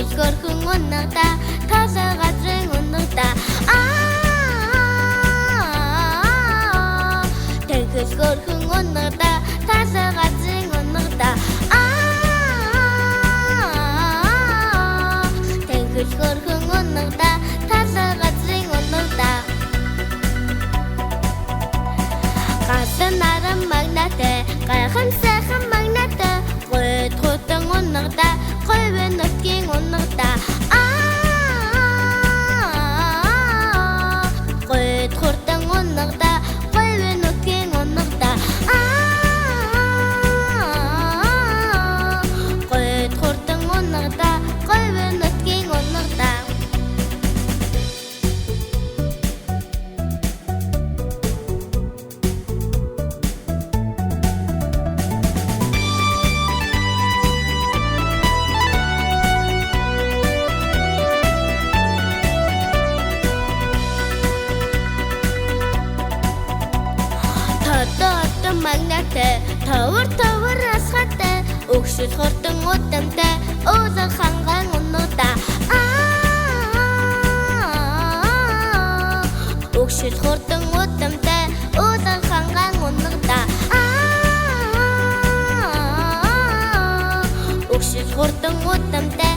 Төгс хөрхөн унагта талай газрын унагта Төгс хөрхөн унагта талай газрын унагта Төгс хөрхөн унагта талай газрын унагта Гасан наран магнатай гайхан сайхан магнатай гойд хотон унагта гойвэн нутгийн унагта гойд хотон унагта гойвэн нутгийн унагта гойд хотон унагта гойвэн нутгийн унагта Магнатай тавар асгатай өгшөл хортон удамтай уулан ханган унагта өгшөл хортон удамтай уулан ханган унагта өгшөл хортон удамтай